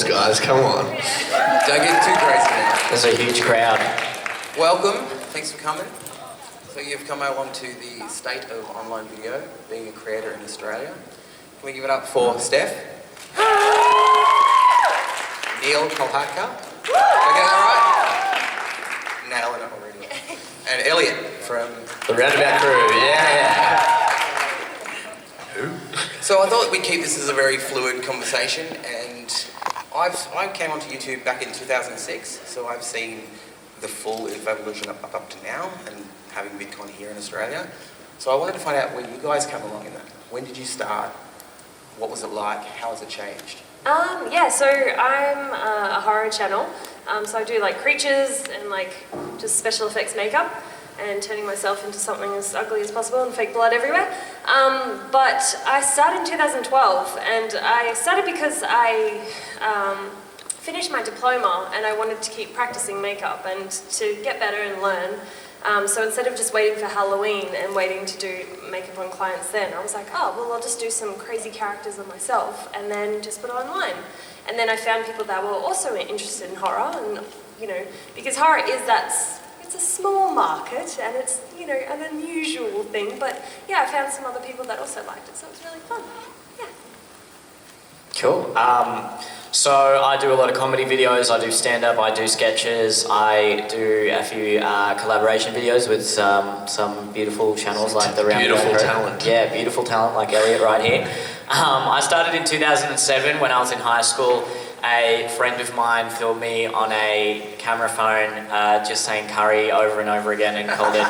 applause, guys. Come on. Don't get too crazy now. There's a huge crowd. Welcome. Thanks for coming. So you've come along to the state of online video, being a creator in Australia. Can we give it up for Steph? Neil Kolhatka. Did I get that right? Nailing it already. And Elliot from The Roundabout Crew, yeah. So I thought we'd keep this as a very fluid conversation, and I came onto YouTube back in 2006, so I've seen the full evolution up to now, and having VidCon here in Australia. So I wanted to find out where you guys come along in that. When did you start? What was it like? How has it changed? Yeah, so I'm a horror channel. So I do like creatures and like just special effects makeup and turning myself into something as ugly as possible and fake blood everywhere. But I started in 2012, and I started because I finished my diploma and I wanted to keep practicing makeup and to get better and learn. So instead of just waiting for Halloween and waiting to do makeup on clients then, I was like, oh, well, I'll just do some crazy characters on myself and then just put it online. And then I found people that were also interested in horror, and, you know, because horror is it's a small market and it's, you know, an unusual thing, but yeah, I found some other people that also liked it, so it was really fun. Yeah. Cool. So I do a lot of comedy videos, I do stand-up, I do sketches, I do a few collaboration videos with some beautiful channels like the Roundabout Crew. Beautiful talent. Yeah, beautiful talent like Elliot right here. I started in 2007 when I was in high school. A friend of mine filmed me on a camera phone just saying curry over and over again and called it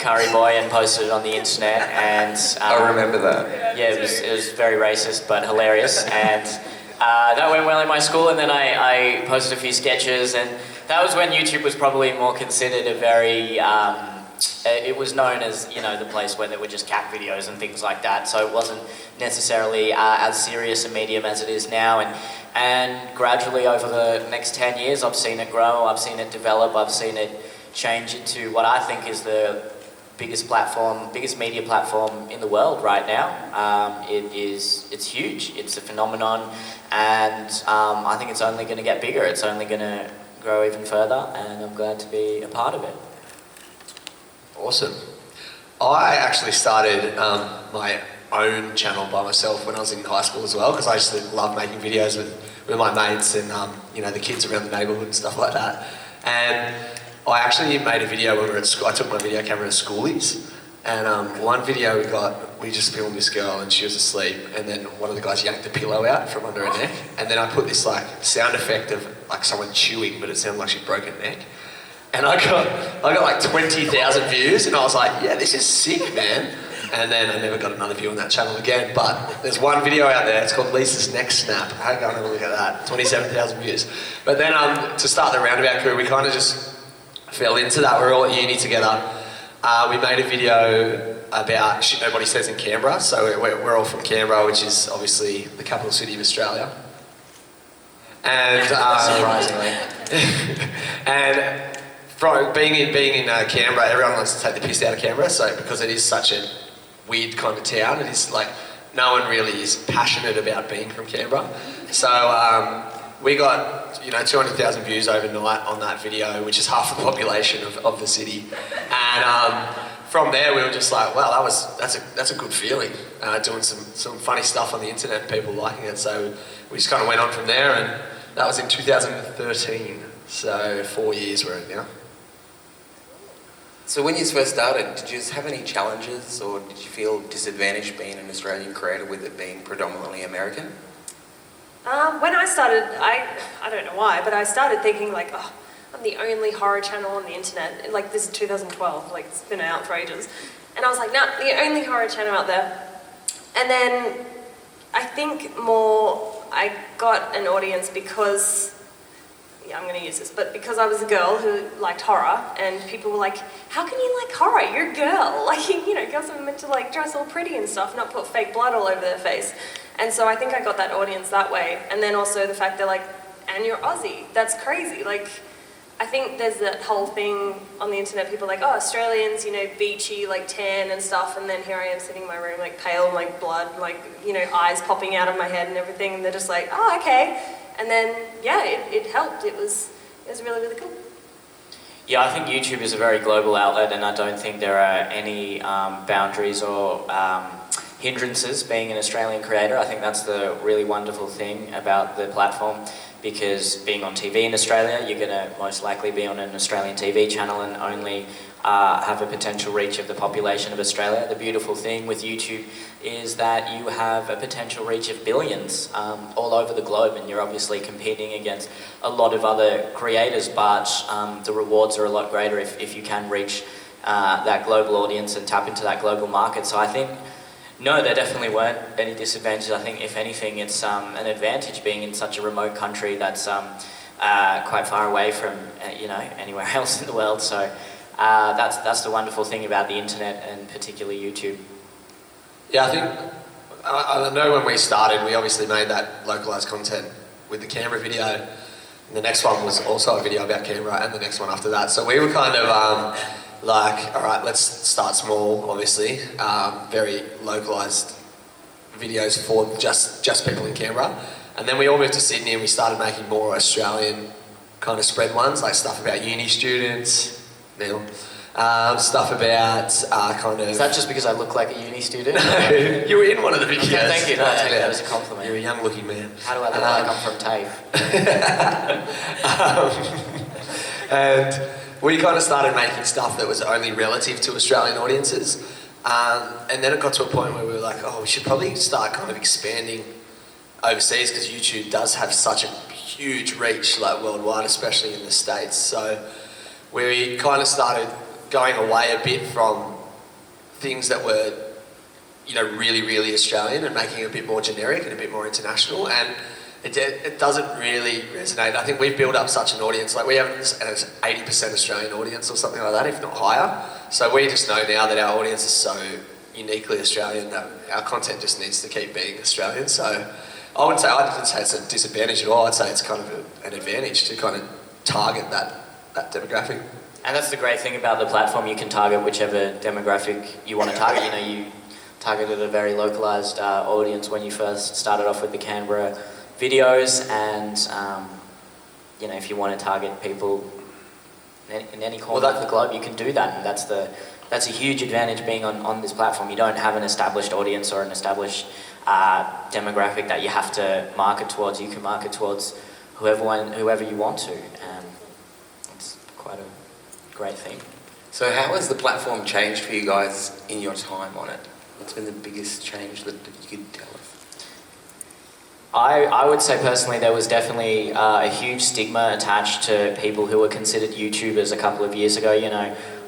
Curry Boy and posted it on the internet. And I remember that. Yeah, it was very racist but hilarious. And that went well in my school, and then I posted a few sketches, and that was when YouTube was probably more considered a very, it was known as, you know, the place where there were just cat videos and things like that, so it wasn't necessarily as serious a medium as it is now, and gradually over the next 10 years I've seen it grow, I've seen it develop, I've seen it change into what I think is the biggest media platform in the world right now. It's huge, it's a phenomenon, and I think it's only going to get bigger, it's only going to grow even further, and I'm glad to be a part of it. Awesome. I actually started my own channel by myself when I was in high school as well, because I used to love making videos with my mates and you know, the kids around the neighbourhood and stuff like that. And I actually made a video when we were at school. I took my video camera to schoolies, and one video we just filmed this girl and she was asleep, and then one of the guys yanked the pillow out from under her neck, and then I put this like sound effect of like someone chewing, but it sounded like she'd broken her neck. And I got like 20,000 views, and I was like, yeah, this is sick, man. And then I never got another view on that channel again, but there's one video out there, it's called Lisa's Neck Snap. Hey, go and have a look at that, 27,000 views. But then to start the Roundabout Crew, we kind of just fell into that. We were all at uni together. We made a video about shit nobody says in Canberra. So we're all from Canberra, which is obviously the capital city of Australia. And Surprisingly. and from being in Canberra, everyone wants to take the piss out of Canberra. So because it is such a weird kind of town, it is like no one really is passionate about being from Canberra. So we got, you know, 200,000 views overnight on that video, which is half the population of the city. And from there, we were just like, wow, that's a good feeling, doing some funny stuff on the internet and people liking it. So we just kind of went on from there, and that was in 2013. So 4 years we're in now. So when you first started, did you have any challenges, or did you feel disadvantaged being an Australian creator with it being predominantly American? When I started, I don't know why, but I started thinking like, oh, I'm the only horror channel on the internet. Like, this is 2012, like it's been out for ages. And I was like, nah, the only horror channel out there. And then I think I got an audience because, yeah, I'm going to use this, but because I was a girl who liked horror, and people were like, how can you like horror? You're a girl. Like, you know, girls are meant to like dress all pretty and stuff, not put fake blood all over their face. And so I think I got that audience that way. And then also the fact they're like, and you're Aussie, that's crazy. Like, I think there's that whole thing on the internet, people are like, oh, Australians, you know, beachy, like tan and stuff, and then here I am sitting in my room, like pale, like blood, like, you know, eyes popping out of my head and everything, and they're just like, oh, okay. And then, yeah, it helped. It was really, really cool. Yeah, I think YouTube is a very global outlet, and I don't think there are any boundaries or hindrances being an Australian creator. I think that's the really wonderful thing about the platform, because being on TV in Australia, you're going to most likely be on an Australian TV channel and only have a potential reach of the population of Australia. The beautiful thing with YouTube is that you have a potential reach of billions all over the globe, and you're obviously competing against a lot of other creators, but the rewards are a lot greater if you can reach that global audience and tap into that global market. So I think, no, there definitely weren't any disadvantages. I think, if anything, it's an advantage being in such a remote country that's quite far away from anywhere else in the world. So that's the wonderful thing about the internet, and particularly YouTube. Yeah, I think, I know when we started, we obviously made that localised content with the Canberra video, and the next one was also a video about Canberra, and the next one after that. So we were kind of like, all right, let's start small, obviously, very localised videos for just people in Canberra. And then we all moved to Sydney and we started making more Australian kind of spread ones, like stuff about uni students, Neil. Stuff about kind of... Is that just because I look like a uni student? No, you were in one of the videos. Okay, thank you. No, I take that as a compliment. You're a young looking man. How do I look like I'm from TAFE? And we kind of started making stuff that was only relative to Australian audiences. And then it got to a point where we were like, oh, we should probably start kind of expanding overseas, because YouTube does have such a huge reach, like worldwide, especially in the States. So we kind of started going away a bit from things that were, really, really Australian, and making it a bit more generic and a bit more international. And it doesn't really resonate. I think we've built up such an audience. Like, we have an 80% Australian audience or something like that, if not higher. So we just know now that our audience is so uniquely Australian that our content just needs to keep being Australian. So I wouldn't say it's a disadvantage at all. I'd say it's kind of an advantage to kind of target that demographic. And that's the great thing about the platform. You can target whichever demographic you want to target. You targeted a very localised audience when you first started off with the Canberra videos, and if you want to target people in any corner of the globe, you can do that. And that's a huge advantage being on this platform. You don't have an established audience or an established demographic that you have to market towards. You can market towards whoever you want to. It's quite a great thing. So how has the platform changed for you guys in your time on it? What's been the biggest change that you could tell us? I would say personally there was definitely a huge stigma attached to people who were considered YouTubers a couple of years ago.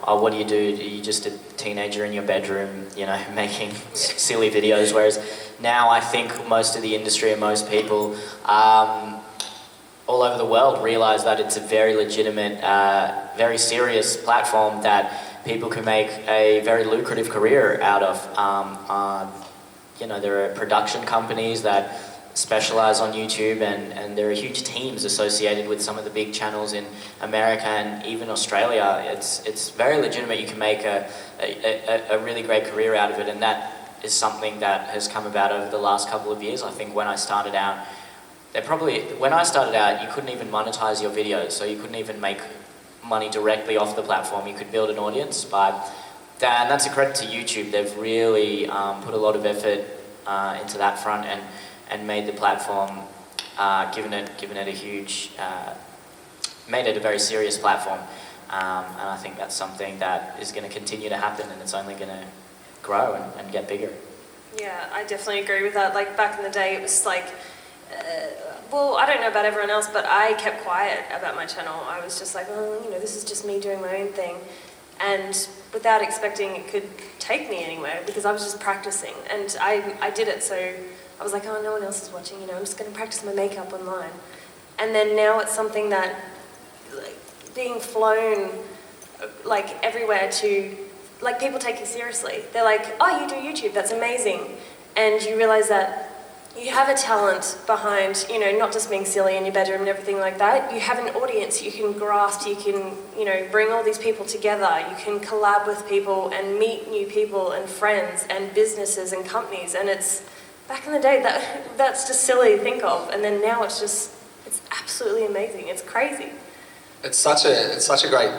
Oh, what do? Are you just a teenager in your bedroom, making silly videos? Whereas now I think most of the industry and most people all over the world realise that it's a very legitimate, very serious platform that people can make a very lucrative career out of. There are production companies that specialise on YouTube, and there are huge teams associated with some of the big channels in America and even Australia. It's very legitimate. You can make a really great career out of it, and that is something that has come about over the last couple of years. I think when I started out, you couldn't even monetize your videos, so you couldn't even make money directly off the platform. You could build an audience, but and that's a credit to YouTube. They've really put a lot of effort into that front and made the platform, given it a huge, made it a very serious platform. And I think that's something that is going to continue to happen, and it's only going to grow and get bigger. Yeah, I definitely agree with that. Like, back in the day, it was like, I don't know about everyone else, but I kept quiet about my channel. I was just like, this is just me doing my own thing. And without expecting it could take me anywhere, because I was just practicing. And I did it, so I was like, oh, no one else is watching, I'm just going to practice my makeup online. And then now it's something that, being flown, everywhere to, people take you seriously. They're like, oh, you do YouTube, that's amazing. And you realise that you have a talent behind, not just being silly in your bedroom and everything like that. You have an audience you can grasp, you can, bring all these people together, you can collab with people and meet new people and friends and businesses and companies. And it's, back in the day, that's just silly to think of. And then now it's It's absolutely amazing. It's crazy. It's such a great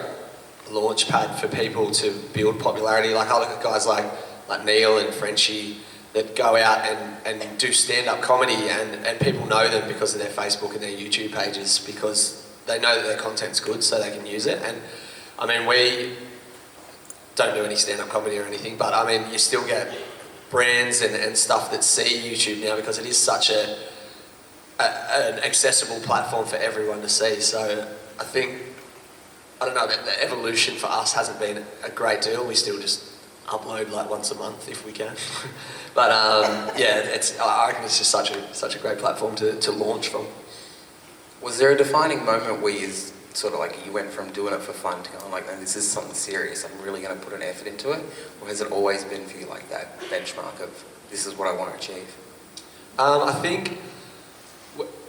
launch pad for people to build popularity. Like I look at guys like Neil and Frenchie that go out and do stand-up comedy, and people know them because of their Facebook and their YouTube pages, because they know that their content's good, so they can use it. And I mean, we don't do any stand-up comedy or anything, but I mean, you still get brands and stuff that see YouTube now because it is such an accessible platform for everyone to see. So I think, I don't know, the evolution for us hasn't been a great deal. We still just upload like once a month if we can. But yeah, I reckon it's just such a great platform to launch from. Was there a defining moment where you sort of like you went from doing it for fun to going like, no, this is something serious, I'm really going to put an effort into it? Or has it always been for you like that benchmark of this is what I want to achieve? I think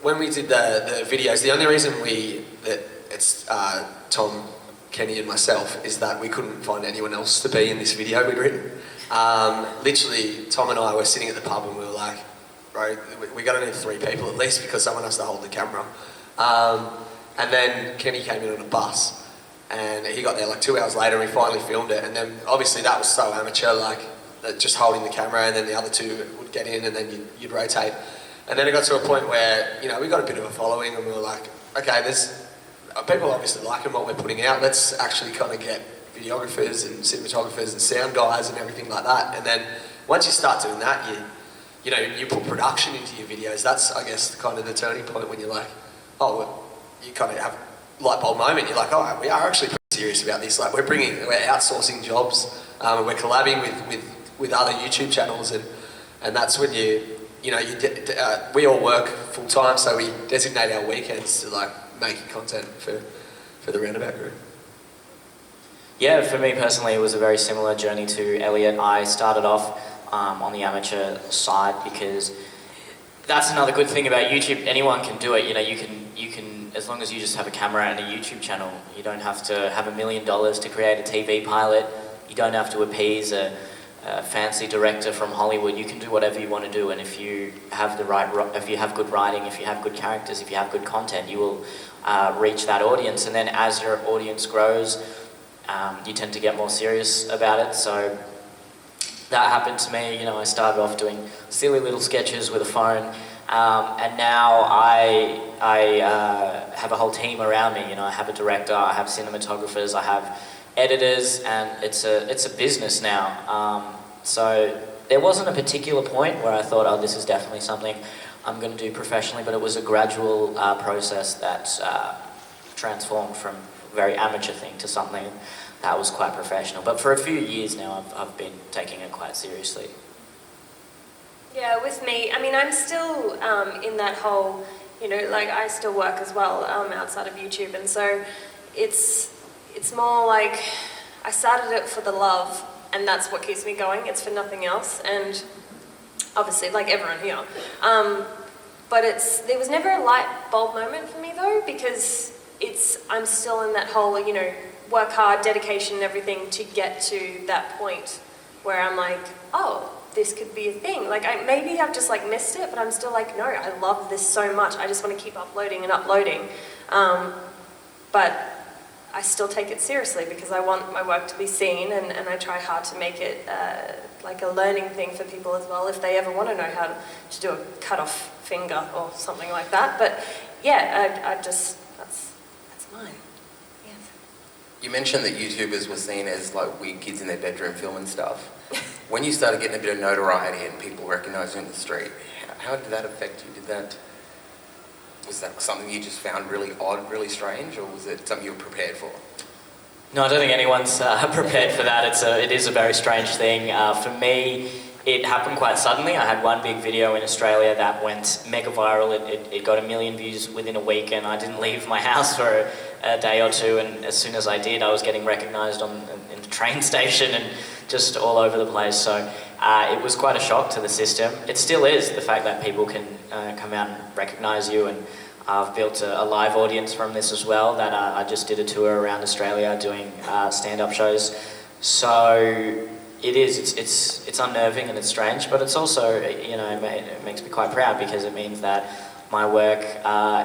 when we did the videos, the only reason it's Tom, Kenny and myself is that we couldn't find anyone else to be in this video we'd written. Literally, Tom and I were sitting at the pub and we were like, bro, we got to need 3 people at least because someone has to hold the camera. And then Kenny came in on a bus and he got there like 2 hours later and we finally filmed it. And then obviously that was so amateur, like just holding the camera, and then the other 2 would get in and then you'd rotate. And then it got to a point where, you know, we got a bit of a following and we were like, okay, there's people obviously liking what we're putting out, let's actually kind of get videographers and cinematographers and sound guys and everything like that. And then once you start doing that, you know, you put production into your videos. That's, I guess, kind of the turning point when you're like, oh, well, you kind of have a light bulb moment. You're like, oh, we are actually pretty serious about this. Like we're outsourcing jobs, we're collabing with other YouTube channels, and that's when we all work full time, so we designate our weekends to like making content for the Roundabout Group. Yeah, for me personally, it was a very similar journey to Elliot. I started off on the amateur side because that's another good thing about YouTube. Anyone can do it. You know, you can, as long as you just have a camera and a YouTube channel, you don't have to have $1 million to create a TV pilot. You don't have to appease a fancy director from Hollywood. You can do whatever you want to do, and if you have if you have good writing, if you have good characters, if you have good content, you will reach that audience. And then as your audience grows, you tend to get more serious about it. So that happened to me. You know, I started off doing silly little sketches with a phone, and now I have a whole team around me. You know, I have a director, I have cinematographers, I have editors, and it's a business now. So there wasn't a particular point where I thought, oh, this is definitely something I'm going to do professionally, but it was a gradual process that transformed from a very amateur thing to something that was quite professional. But for a few years now, I've been taking it quite seriously. Yeah, with me, I mean, I'm still in that whole, you know, like I still work as well outside of YouTube, and so it's more like I started it for the love, and that's what keeps me going. It's for nothing else, and obviously, like everyone here. But there was never a light bulb moment for me though, because I'm still in that whole, you know, work hard, dedication, and everything to get to that point where I'm like, oh, this could be a thing. Like maybe I've just like missed it, but I'm still like, no, I love this so much. I just want to keep uploading and uploading. But I still take it seriously because I want my work to be seen, and I try hard to make it like a learning thing for people as well if they ever want to know how to do a cut-off finger or something like that. But yeah, that's mine. Yes. You mentioned that YouTubers were seen as like weird kids in their bedroom filming stuff. When you started getting a bit of notoriety and people recognise you in the street, how did that affect you? Was that something you just found really odd, really strange, or was it something you were prepared for? No, I don't think anyone's prepared for that. It is a very strange thing. For me, it happened quite suddenly. I had one big video in Australia that went mega viral. It got 1 million views within a week, and I didn't leave my house for a day or two. And as soon as I did, I was getting recognised in the train station and just all over the place. So it was quite a shock to the system. It still is, the fact that people can come out and recognise you, and I've built a live audience from this as well. That I just did a tour around Australia doing stand-up shows. So it's unnerving and it's strange, but it's also, you know, it makes me quite proud because it means that my work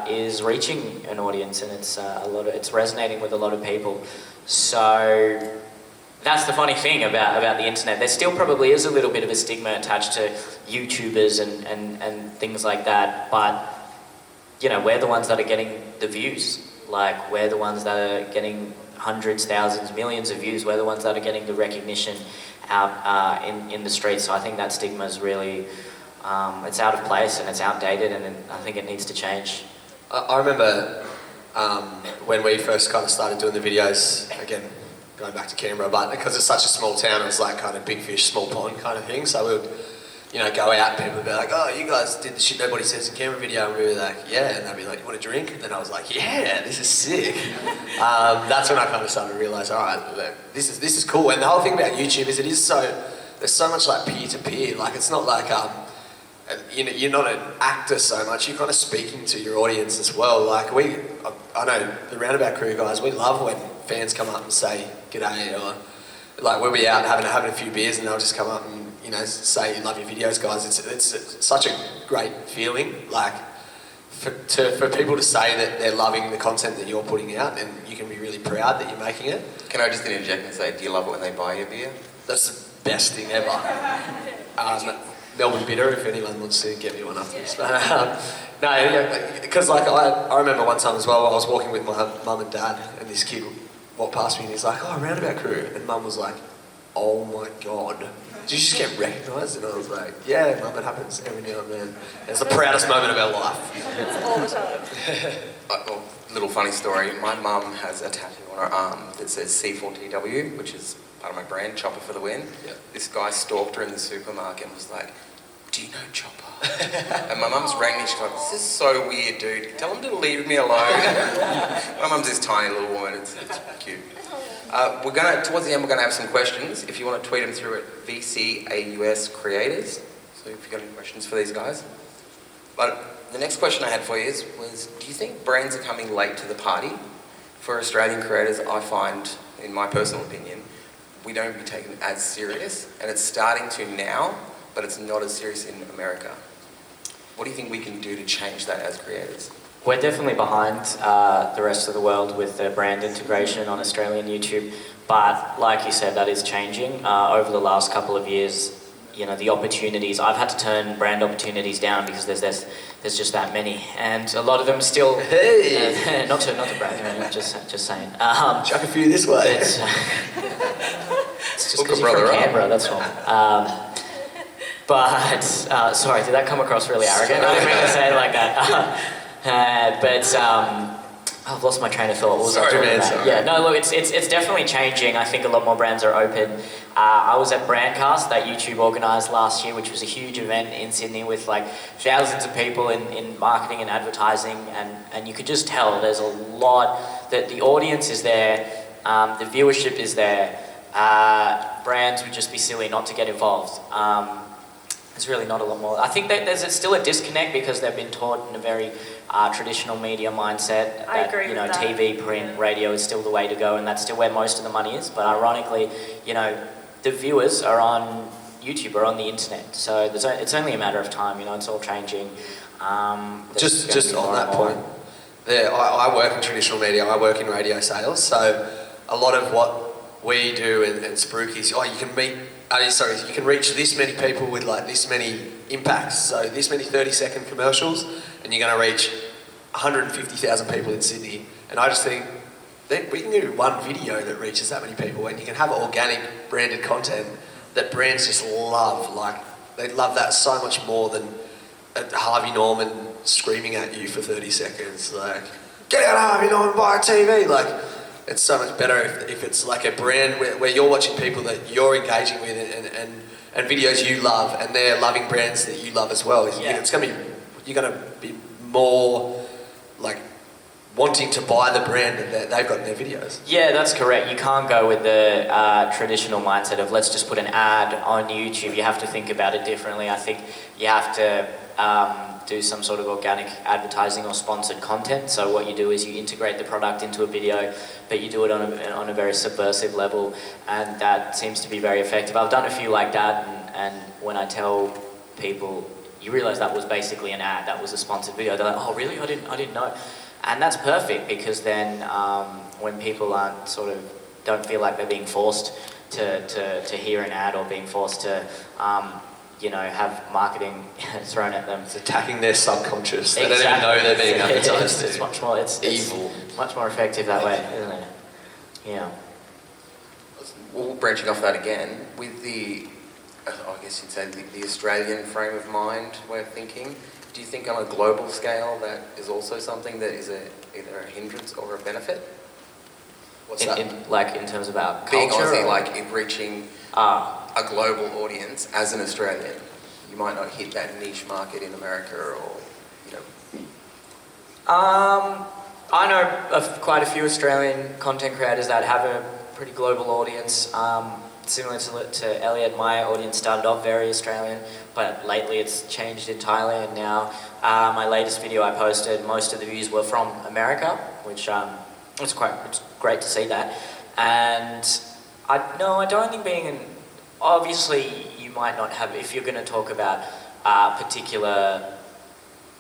is reaching an audience, and it's resonating with a lot of people. So that's the funny thing about the internet. There still probably is a little bit of a stigma attached to YouTubers and things like that, but you know, we're the ones that are getting the views. Like, we're the ones that are getting hundreds, thousands, millions of views. We're the ones that are getting the recognition out in the streets. So I think that stigma is really, it's out of place and it's outdated, and I think it needs to change. I remember when we first kind of started doing the videos, again, going back to Canberra, but because it's such a small town, it was like kind of big fish, small pond kind of thing. So we would, you know, go out and people would be like, oh, you guys did the shit nobody says in Canberra video, and we were like, yeah, and they'd be like, you want a drink? And then I was like, yeah, this is sick. That's when I kind of started to realise, all right, this is cool. And the whole thing about YouTube is there's so much like peer-to-peer, like it's not like, you know, you're not an actor so much, you're kind of speaking to your audience as well. Like I know the Roundabout Crew guys, we love when fans come up and say g'day, or like we'll be out having a few beers and they'll just come up and, you know, say love your videos, guys. It's such a great feeling, like for people to say that they're loving the content that you're putting out, and you can be really proud that you're making it. Can I just interject and say, do you love it when they buy your beer? That's the best thing ever. Melbourne Bitter, if anyone wants to get me one after this. No, because like I remember one time as well, I was walking with my mum and dad, and this kid walked past me and he's like, oh, Roundabout Crew. And mum was like, oh my God, did you just get recognised? And I was like, yeah, mum, it happens every now and then. It's the proudest moment of our life. It's all the time. Little funny story, my mum has a tattoo on her arm that says C4TW, which is part of my brand, Chopper for the win. Yep. This guy stalked her in the supermarket and was like, do you know Chopper? And my mum's rang me, she's like, this is so weird, dude. Tell him to leave me alone. My mum's this tiny little woman, it's cute. Towards the end, we're going to have some questions. If you want to tweet them through at VCAUS Creators. So if you've got any questions for these guys. But the next question I had for you was, do you think brands are coming late to the party? For Australian creators, I find, in my personal opinion, we don't be taken as serious, and it's starting to now, but it's not as serious in America. What do you think we can do to change that as creators? We're definitely behind the rest of the world with the brand integration on Australian YouTube, but like you said, that is changing. Over the last couple of years, you know, the opportunities, I've had to turn brand opportunities down because there's just that many, and a lot of them still. Hey, not to brag, you know, just saying. chuck a few this way. It's just because you're from Canberra, that's all. But sorry, did that come across really arrogant? I didn't mean to say it like that. I've lost my train of thought. What was I talking about? Sorry. Yeah, no, look, it's definitely changing. I think a lot more brands are open. I was at Brandcast that YouTube organised last year, which was a huge event in Sydney with like thousands of people in marketing and advertising, and you could just tell there's a lot, that the audience is there, the viewership is there. Brands would just be silly not to get involved. There's really not a lot more. I think that there's still a disconnect because they've been taught in a very traditional media mindset. I agree with that. TV, print, radio is still the way to go, and that's still where most of the money is. But ironically, you know, the viewers are on YouTube or on the internet. So it's only a matter of time. You know, it's all changing. Just on that point, I work in traditional media. I work in radio sales. So a lot of what we do and Spruik is, you can reach this many people with like this many impacts. So this many 30-second commercials, and you're going to reach 150,000 people in Sydney. And I just think that we can do one video that reaches that many people, and you can have organic branded content that brands just love. Like, they love that so much more than Harvey Norman screaming at you for 30 seconds. Like, get out of Harvey Norman, buy a TV. Like, it's so much better if it's like a brand where you're watching people that you're engaging with and videos you love, and they're loving brands that you love as well. Yeah. You're going to be more like wanting to buy the brand that they've got in their videos. Yeah, that's correct. You can't go with the traditional mindset of let's just put an ad on YouTube. You have to think about it differently. I think you have to do some sort of organic advertising or sponsored content. So what you do is you integrate the product into a video, but you do it on a very subversive level, and that seems to be very effective. I've done a few like that, and when I tell people, you realize that was basically an ad, that was a sponsored video. They're like, oh really, I didn't know. And that's perfect, because then when people aren't don't feel like they're being forced to hear an ad, or being forced to have marketing thrown at them. It's attacking their subconscious. They Exactly. don't even know they're being advertised. It's much more, it's evil. much more effective that way, isn't it? Yeah. Well, branching off that again, with the, I guess you'd say the Australian frame of mind way of thinking, do you think on a global scale that is also something that is either a hindrance or a benefit? What's that? In terms of our Being culture? Aussie, or- like in reaching a global audience as an Australian, you might not hit that niche market in America, or I know of quite a few Australian content creators that have a pretty global audience. Similar to Elliot, my audience started off very Australian, but lately it's changed entirely, and now my latest video I posted, most of the views were from America, which it's great to see that. And I don't think obviously you might not have, if you're going to talk about particular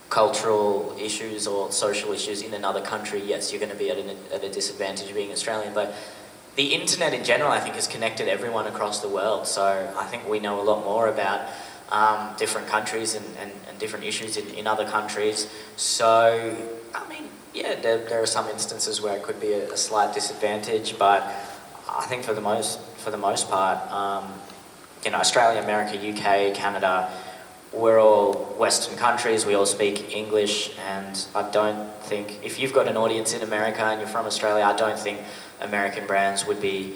cultural issues or social issues in another country, yes, you're going to be at a disadvantage being Australian, but the internet in general, I think, has connected everyone across the world. So I think we know a lot more about different countries and different issues in other countries. So, I mean, yeah, there are some instances where it could be a slight disadvantage, but I think for the most part, Australia, America, UK, Canada, we're all Western countries, we all speak English, and I don't think, if you've got an audience in America and you're from Australia, I don't think American brands would be,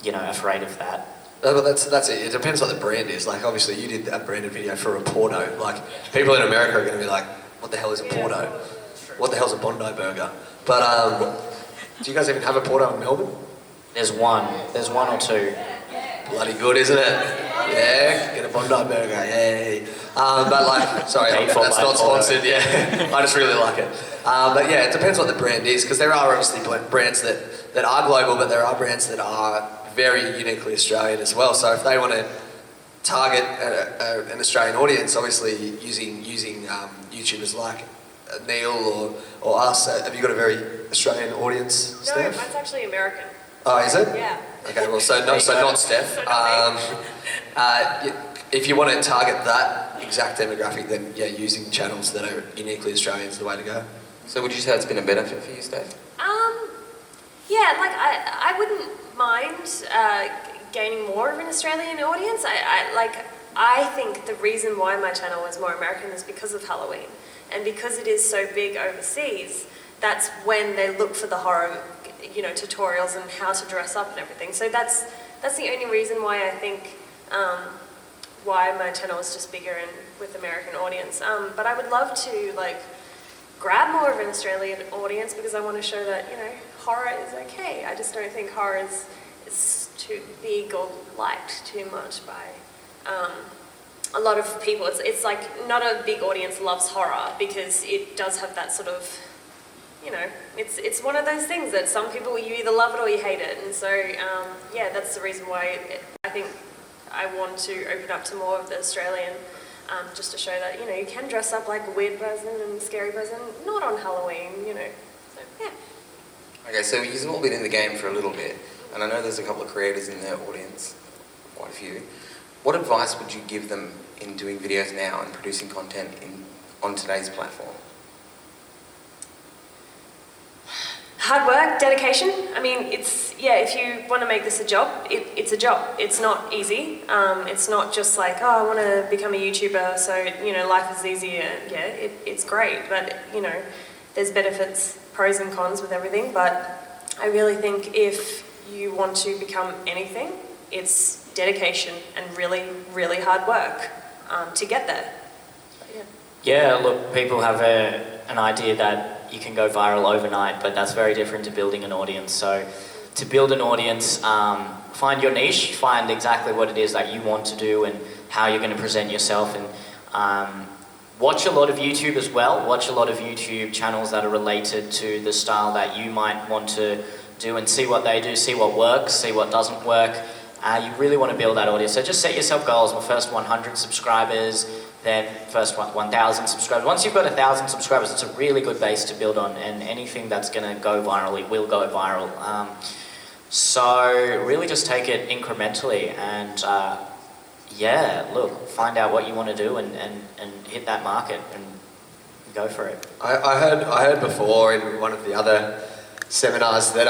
afraid of that. No, but that's it. It depends what the brand is. Like, obviously, you did a branded video for a Porto. Like, people in America are going to be like, what the hell is a Porto? What the hell's a Bondi burger? But, do you guys even have a Porto in Melbourne? There's one or two. Bloody good, isn't it? Yeah, get a Bondi burger, yay. But like, sorry, that's not sponsored, yeah. I just really like it. But yeah, it depends what the brand is, because there are obviously brands that are global, but there are brands that are very uniquely Australian as well. So if they want to target an Australian audience, obviously using YouTubers like Neil or us, have you got a very Australian audience, No, Steph? mine's actually American. Oh, is it? Yeah. Okay, well, so not Steph. If you want to target that exact demographic, then yeah, using channels that are uniquely Australian is the way to go. So would you say it's been a benefit for you, Steph? Yeah, like I wouldn't mind gaining more of an Australian audience. I think the reason why my channel is more American is because of Halloween, and because it is so big overseas. That's when they look for the horror, tutorials and how to dress up and everything. So that's the only reason why I think why my channel is just bigger and with American audience. But I would love to grab more of an Australian audience, because I want to show that horror is okay. I just don't think horror is too big or liked too much by a lot of people. It's like not a big audience loves horror, because it does have that sort of, it's one of those things that some people, you either love it or you hate it. And so, that's the reason why I think I want to open up to more of the Australian, just to show that, you can dress up like a weird person and a scary person, not on Halloween, So, yeah. Okay, so you've all been in the game for a little bit, and I know there's a couple of creators in the audience, quite a few. What advice would you give them in doing videos now and producing content on today's platform? Hard work, dedication. I mean, if you want to make this a job, it's a job. It's not easy. It's not just like, oh, I want to become a YouTuber, so, life is easier. Yeah, it's great, but, there's benefits, pros and cons with everything. But I really think if you want to become anything, it's dedication and really, really hard work to get there. But, yeah. Yeah, look, people have an idea that you can go viral overnight, but that's very different to building an audience. So to build an audience, find your niche, find exactly what it is that you want to do and how you're going to present yourself, and watch a lot of YouTube as well. Watch a lot of YouTube channels that are related to the style that you might want to do, and see what they do, see what works, see what doesn't work. You really want to build that audience. So just set yourself goals. My first 100 subscribers, then first 1,000 subscribers. Once you've got 1,000 subscribers, it's a really good base to build on, and anything that's going to go viral, it will go viral. So really just take it incrementally and yeah, look, find out what you want to do and hit that market and go for it. I heard before in one of the other seminars that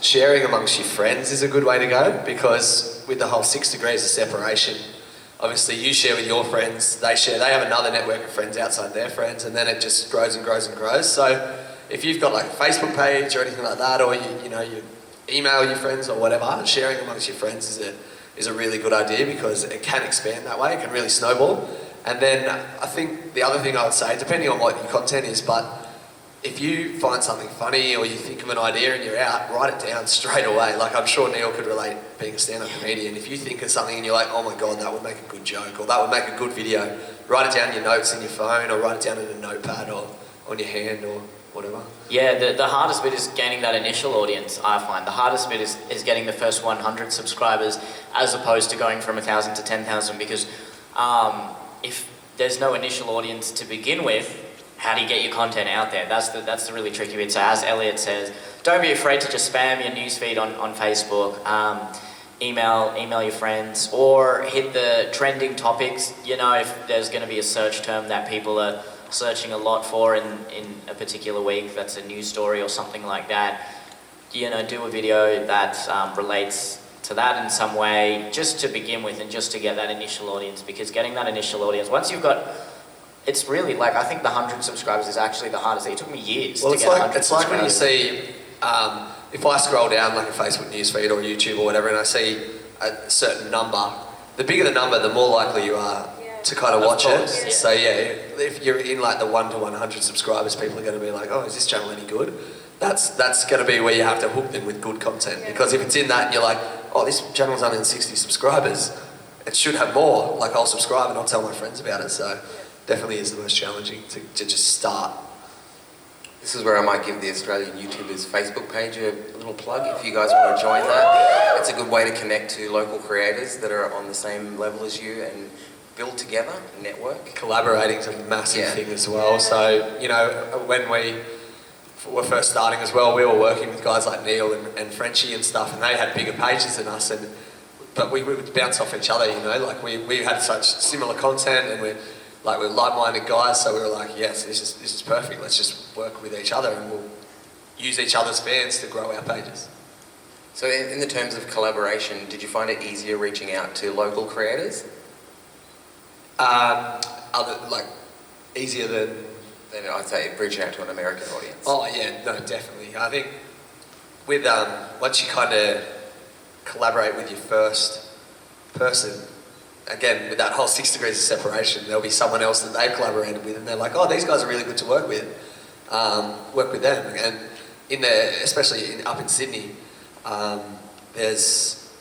sharing amongst your friends is a good way to go, because with the whole 6 degrees of separation, obviously you share with your friends, they have another network of friends outside their friends, and then it just grows and grows and grows. So if you've got like a Facebook page or anything like that, or you email your friends or whatever, sharing amongst your friends is a really good idea, because it can expand that way, it can really snowball. And then I think the other thing I would say, depending on what your content is, but if you find something funny or you think of an idea and you're out, write it down straight away. Like, I'm sure Neil could relate, being a stand-up comedian. If you think of something and you're like, oh my God, that would make a good joke, or that would make a good video, write it down in your notes in your phone, or write it down in a notepad or on your hand or whatever. Yeah, the hardest bit is gaining that initial audience, I find. The hardest bit is getting the first 100 subscribers, as opposed to going from 1,000 to 10,000, because if there's no initial audience to begin with, how do you get your content out there? That's the really tricky bit. So as Elliot says, don't be afraid to just spam your newsfeed on Facebook, email your friends, or hit the trending topics. You know, if there's going to be a search term that people are searching a lot for in a particular week, that's a news story or something like that, you know, do a video that relates to that in some way, just to begin with and just to get that initial audience. Because getting that initial audience, once you've got, it's really like, I think the 100 subscribers is actually the hardest thing. It took me years to get 100 it's like when you see, if I scroll down like a Facebook newsfeed or YouTube or whatever, and I see a certain number, the bigger the number, the more likely you are to kind of watch it. Yeah. So yeah, if you're in like the 1 to 100 subscribers, people are going to be like, oh, is this channel any good? That's going to be where you have to hook them with good content. Because if it's in that and you're like, oh, this channel's only 60 subscribers, it should have more. Like, I'll subscribe and I'll tell my friends about it. So definitely is the most challenging to just start. This is where I might give the Australian YouTubers Facebook page a little plug. If you guys want to join that, it's a good way to connect to local creators that are on the same level as you and build together, network. Collaborating's a massive thing as well. So, you know, when we were first starting as well, we were working with guys like Neil and Frenchie and stuff, and they had bigger pages than us, but we would bounce off each other, you know, like we had such similar content, and we're like-minded guys, so we were like, yes, this is perfect, let's just work with each other and we'll use each other's fans to grow our pages. So in the terms of collaboration, did you find it easier reaching out to local creators? Easier than I'd say reaching out to an American audience. Oh yeah, no, definitely. I think with once you kind of collaborate with your first person, again with that whole 6 degrees of separation, there'll be someone else that they've collaborated with, and they're like, oh, these guys are really good to work with. Work with them, and especially up in Sydney, there's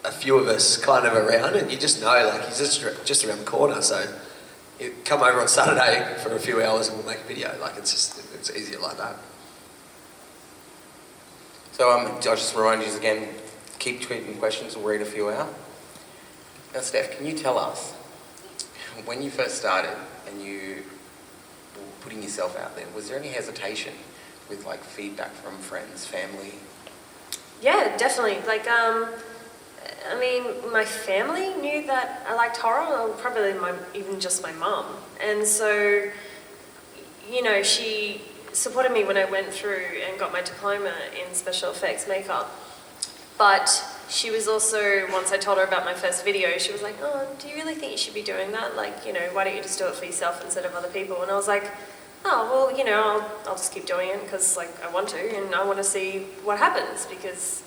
a few of us kind of around, and you just know, like, he's just around the corner, so you come over on Saturday for a few hours and we'll make a video. Like, it's easier like that. So I'll just remind you again, keep tweeting questions, we'll read a few out. Now Steph, can you tell us, when you first started and you were putting yourself out there, was there any hesitation with like feedback from friends, family? Yeah, definitely. Like, I mean, my family knew that I liked horror, or probably even just my mum. And so, you know, she supported me when I went through and got my diploma in special effects makeup. But she was also, once I told her about my first video, she was like, oh, do you really think you should be doing that? Like, you know, why don't you just do it for yourself instead of other people? And I was like, oh, well, you know, I'll just keep doing it because, like, I want to, and I want to see what happens, because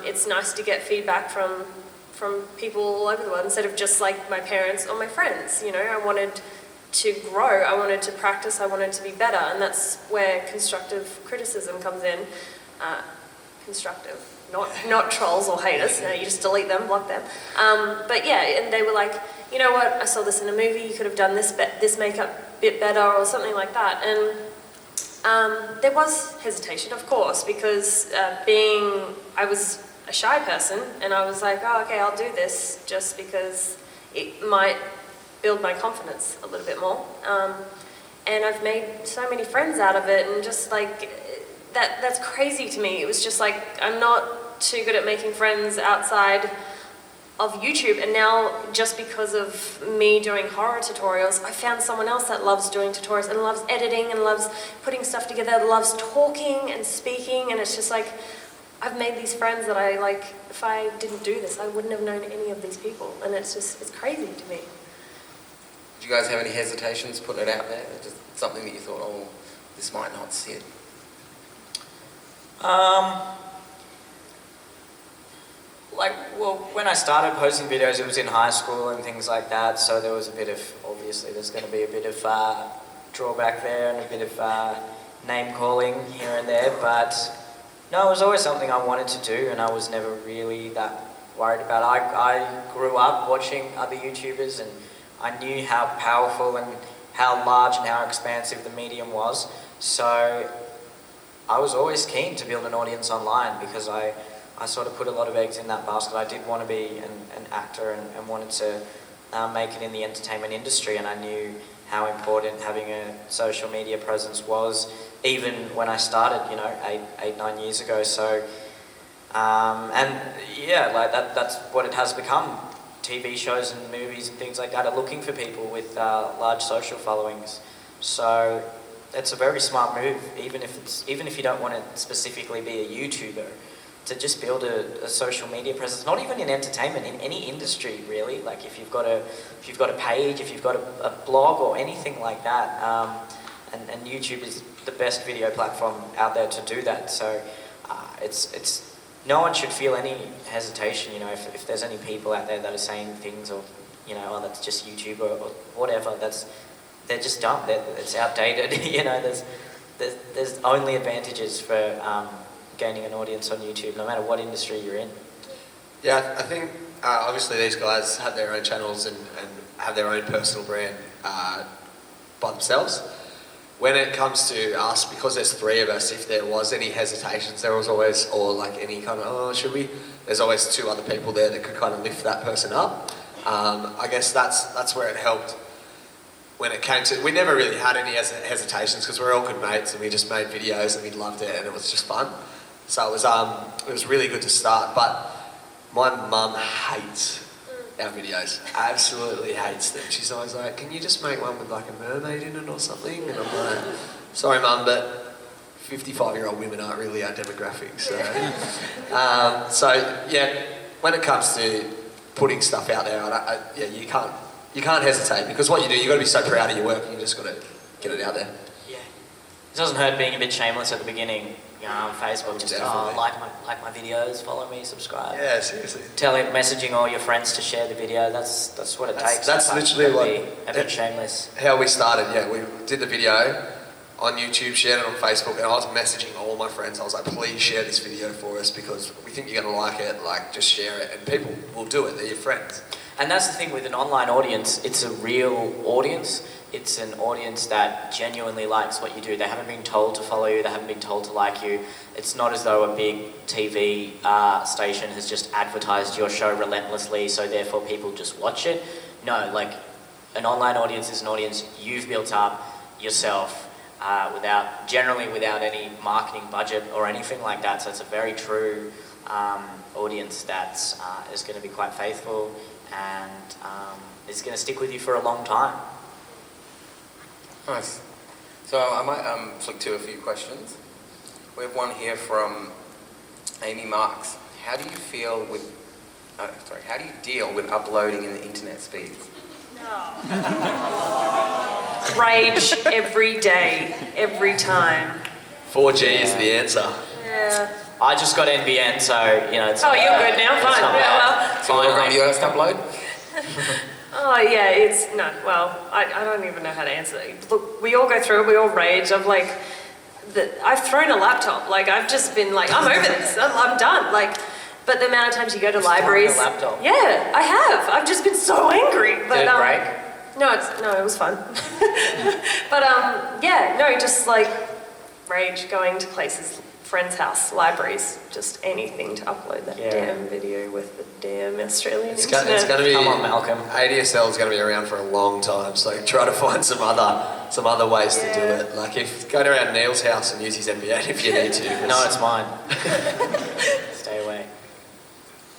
it's nice to get feedback from people all over the world instead of just like my parents or my friends. You know, I wanted to grow, I wanted to practice, I wanted to be better, and that's where constructive criticism comes in. Constructive, not trolls or haters. No, you just delete them, block them. But yeah, and they were like, you know what? I saw this in a movie. You could have done this makeup bit better or something like that, and. There was hesitation, of course, because I was a shy person, and I was like, oh, okay, I'll do this just because it might build my confidence a little bit more. And I've made so many friends out of it, and just like, that's crazy to me. It was just like, I'm not too good at making friends outside of YouTube, and now just because of me doing horror tutorials, I found someone else that loves doing tutorials and loves editing and loves putting stuff together, loves talking and speaking, and it's just like, I've made these friends that I like, if I didn't do this, I wouldn't have known any of these people, and it's crazy to me. Did you guys have any hesitations putting it out there? Just something that you thought, oh, this might not sit? When I started posting videos, it was in high school and things like that, so there was a bit of, obviously there's going to be a bit of drawback there and a bit of name calling here and there, but no, it was always something I wanted to do, and I was never really that worried about it. I grew up watching other YouTubers, and I knew how powerful and how large and how expansive the medium was, so I was always keen to build an audience online, because I sort of put a lot of eggs in that basket. I did want to be an actor and wanted to make it in the entertainment industry, and I knew how important having a social media presence was, even when I started, 8-9 years ago. So, and yeah, like that's what it has become. TV shows and movies and things like that are looking for people with large social followings. So it's a very smart move, even if you don't want to specifically be a YouTuber, to just build a social media presence. Not even in entertainment, in any industry really. Like if you've got a page, if you've got a blog or anything like that, and YouTube is the best video platform out there to do that. So it's no one should feel any hesitation. If there's any people out there that are saying things, or oh, that's just YouTube or whatever, they're just dumb. It's outdated. There's only advantages for gaining an audience on YouTube, no matter what industry you're in. Yeah, I think obviously these guys have their own channels and have their own personal brand by themselves. When it comes to us, because there's three of us, if there was any hesitations, there was always, or like any kind of, oh, should we? There's always two other people there that could kind of lift that person up. I guess that's where it helped. When it came to, we never really had any hesitations, because we're all good mates and we just made videos and we loved it and it was just fun. So it was really good to start. But my mum hates our videos, absolutely hates them. She's always like, can you just make one with like a mermaid in it or something? And I'm like, sorry mum, but 55-year-old women aren't really our demographic. So, so yeah, when it comes to putting stuff out there, you can't hesitate, because what you do, you've got to be so proud of your work, and you just got to get it out there. Yeah. It doesn't hurt being a bit shameless at the beginning. On Facebook, just like my videos, follow me, subscribe. Yeah, seriously. Messaging all your friends to share the video. That's what it takes. That's literally a bit shameless. How we started. Yeah, we did the video on YouTube, shared it on Facebook, and I was messaging all my friends. I was like, please share this video for us, because we think you're going to like it. Like, just share it, and people will do it. They're your friends. And that's the thing with an online audience. It's a real audience. It's an audience that genuinely likes what you do. They haven't been told to follow you. They haven't been told to like you. It's not as though a big TV station has just advertised your show relentlessly, so therefore people just watch it. No, like, an online audience is an audience you've built up yourself generally without any marketing budget or anything like that. So it's a very true audience that is going to be quite faithful and is going to stick with you for a long time. Nice. So I might flick to a few questions. We have one here from Amy Marks. How do you deal with uploading in the internet speeds? Rage every day, every time. 4G is the answer. Yeah. I just got NBN, so it's. Oh, you're good now. Fine. Yeah, So you're on US upload? Oh yeah, I don't even know how to answer that. Look, we all go through it, we all rage. I've thrown a laptop. Like, I've just been like, I'm over this, I'm done. Like, but the amount of times you go to libraries. Throwing a laptop? Yeah, I have. I've just been so angry. But, Did it break? No, it was fun. But just like rage going to places friend's house, libraries, just anything to upload that Yeah. damn video with the damn Australian It's internet. going to be. Come on, Malcolm. ADSL is going to be around for a long time, so try to find some other ways to do it. Like go around Neil's house and use his MBA if you need to. No, it's mine. Stay away.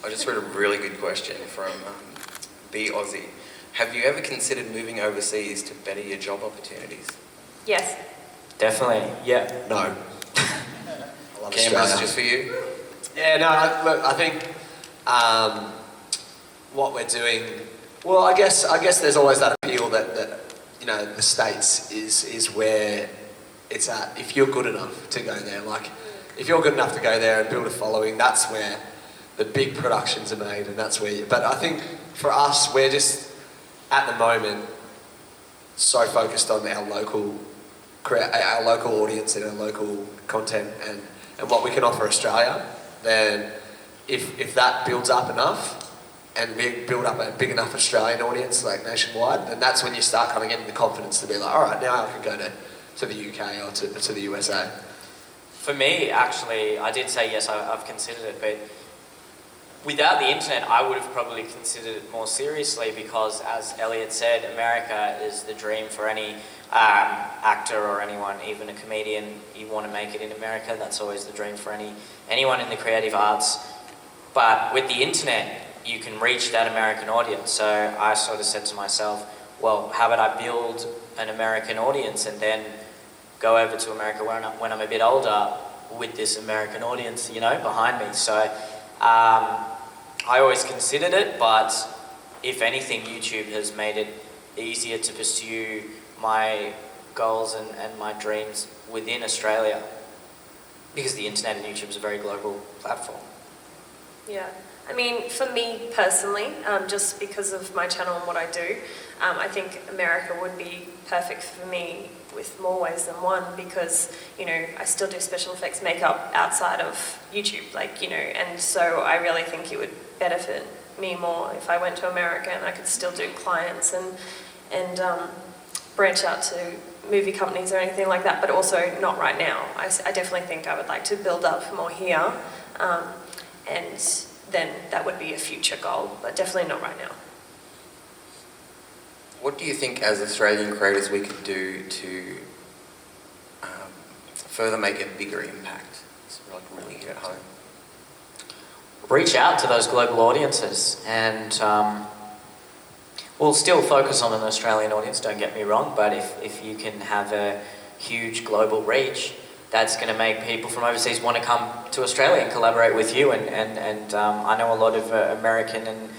I just read a really good question from B Aussie. Have you ever considered moving overseas to better your job opportunities? Yes. Definitely, yeah. No. I love Canberra's Australia. just for you? Yeah, no, look, I think what we're doing, well, I guess there's always that appeal that you know, the States is where it's at. If you're good enough to go there, like, if you're good enough to go there and build a following, that's where the big productions are made, and that's where but I think for us, we're just, at the moment, so focused on our local audience and our local content and what we can offer Australia, then if that builds up enough and we build up a big enough Australian audience, like nationwide, then that's when you start kind of getting the confidence to be like, all right, now I can go to the UK or to the USA. For me, actually, I did say yes, I've considered it, but without the internet, I would have probably considered it more seriously because, as Elliot said, America is the dream for any actor or anyone, even a comedian. You want to make it in America, that's always the dream for anyone in the creative arts. But with the internet, you can reach that American audience. So I sort of said to myself, well, how about I build an American audience and then go over to America when I'm a bit older with this American audience, you know, behind me. So I always considered it, but if anything, YouTube has made it easier to pursue my goals and my dreams within Australia because the internet and YouTube is a very global platform. Yeah. I mean, for me personally, just because of my channel and what I do, I think America would be perfect for me with more ways than one because, you know, I still do special effects makeup outside of YouTube, like, you know, and so I really think it would benefit me more if I went to America and I could still do clients and branch out to movie companies or anything like that, but also not right now. I definitely think I would like to build up more here, and then that would be a future goal, but definitely not right now. What do you think as Australian creators we could do to further make a bigger impact? So we can really hit it home. Reach out to those global audiences and we'll still focus on an Australian audience, don't get me wrong, but if you can have a huge global reach, that's going to make people from overseas want to come to Australia and collaborate with you. And I know a lot of American and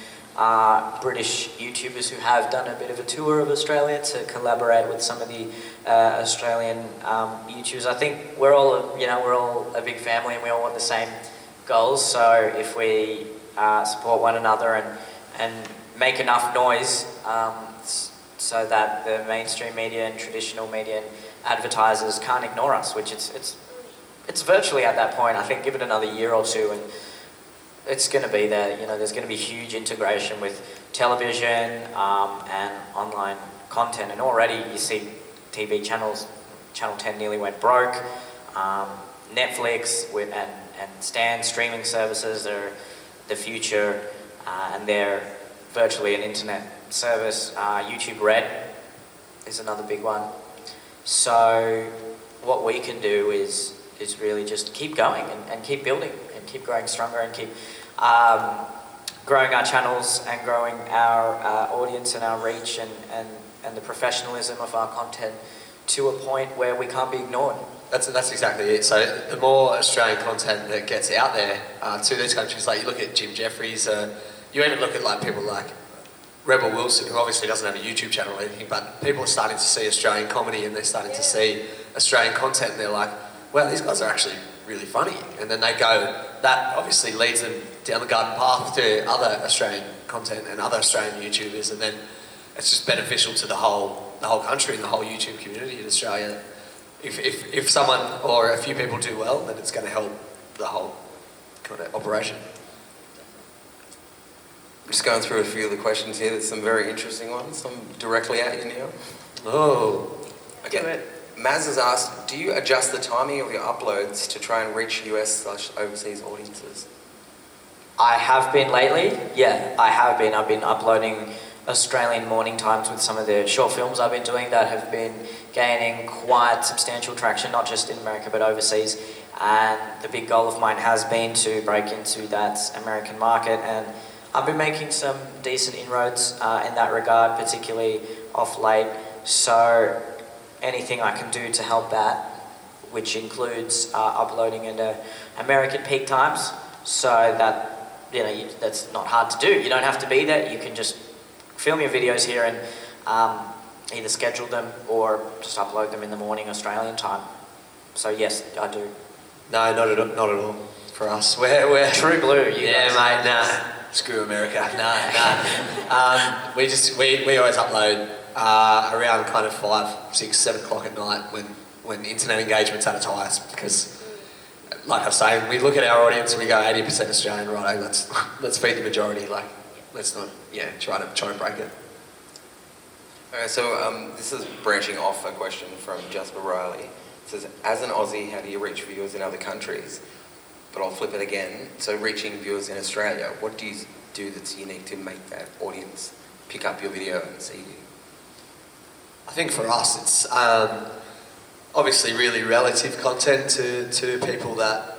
British YouTubers who have done a bit of a tour of Australia to collaborate with some of the Australian YouTubers. I think we're all a big family and we all want the same goals. So if we support one another and make enough noise so that the mainstream media and traditional media and advertisers can't ignore us, which it's virtually at that point. I think give it another year or two and it's going to be there. You know, there's going to be huge integration with television and online content, and already you see TV channels. Channel 10 nearly went broke. Netflix and Stan streaming services are the future, and they're virtually an internet service. YouTube Red is another big one. So what we can do is really just keep going and keep building and keep growing stronger and keep growing our channels and growing our audience and our reach and the professionalism of our content to a point where we can't be ignored. That's exactly it. So the more Australian content that gets out there to these countries, like you look at Jim Jeffries, you even look at like people like Rebel Wilson, who obviously doesn't have a YouTube channel or anything, but people are starting to see Australian comedy and they're starting to see Australian content and they're like, wow, these guys are actually really funny. And then they go, that obviously leads them down the garden path to other Australian content and other Australian YouTubers, and then it's just beneficial to the whole country and the whole YouTube community in Australia. If someone or a few people do well, then it's going to help the whole kind of operation. I'm just going through a few of the questions here. There's some very interesting ones. Some directly at you, Neil. Oh. Okay. Do it. Maz has asked, do you adjust the timing of your uploads to try and reach US/overseas audiences? I have been lately. Yeah, I have been. I've been uploading Australian morning times with some of the short films I've been doing that have been gaining quite substantial traction, not just in America but overseas. And the big goal of mine has been to break into that American market, and I've been making some decent inroads in that regard, particularly off late. So anything I can do to help that, which includes uploading into American peak times, so that that's not hard to do. You don't have to be there. You can just film your videos here and either schedule them or just upload them in the morning Australian time. So yes, I do. No, not at all. For us, we're True blue. You yeah, guys. mate. Nah, screw America. Nah. We always upload around kind of 5, 6, 7 o'clock at night when internet engagement's at its highest, because, like I was saying, we look at our audience and we go 80% Australian, right? Let's feed the majority. Like, let's not try to break it. Okay, so this is branching off a question from Jasper Riley. It says, as an Aussie, how do you reach viewers in other countries? But I'll flip it again. So reaching viewers in Australia, what do you do that's unique to make that audience pick up your video and see you? I think for us, it's obviously really relative content to people that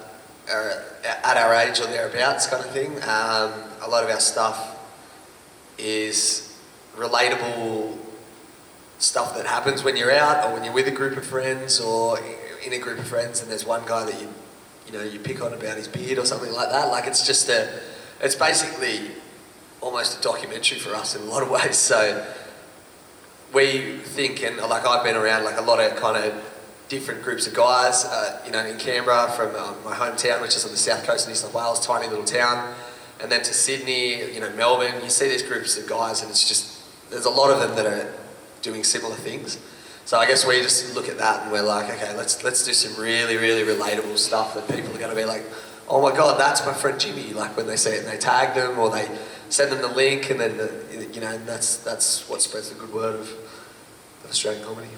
are at our age or thereabouts, kind of thing. A lot of our stuff is relatable stuff that happens when you're out or when you're with a group of friends or in a group of friends, and there's one guy that you pick on about his beard or something like that. Like, it's just it's basically almost a documentary for us in a lot of ways. So we think, and like I've been around like a lot of kind of different groups of guys, in Canberra from my hometown, which is on the south coast of New South Wales, tiny little town, and then to Sydney, Melbourne. You see these groups of guys, and it's just, there's a lot of them that are doing similar things. So I guess we just look at that and we're like, okay, let's do some really, really relatable stuff that people are going to be like, oh my God, that's my friend Jimmy. Like when they see it and they tag them or they send them the link, and then and that's what spreads the good word of Australian comedy.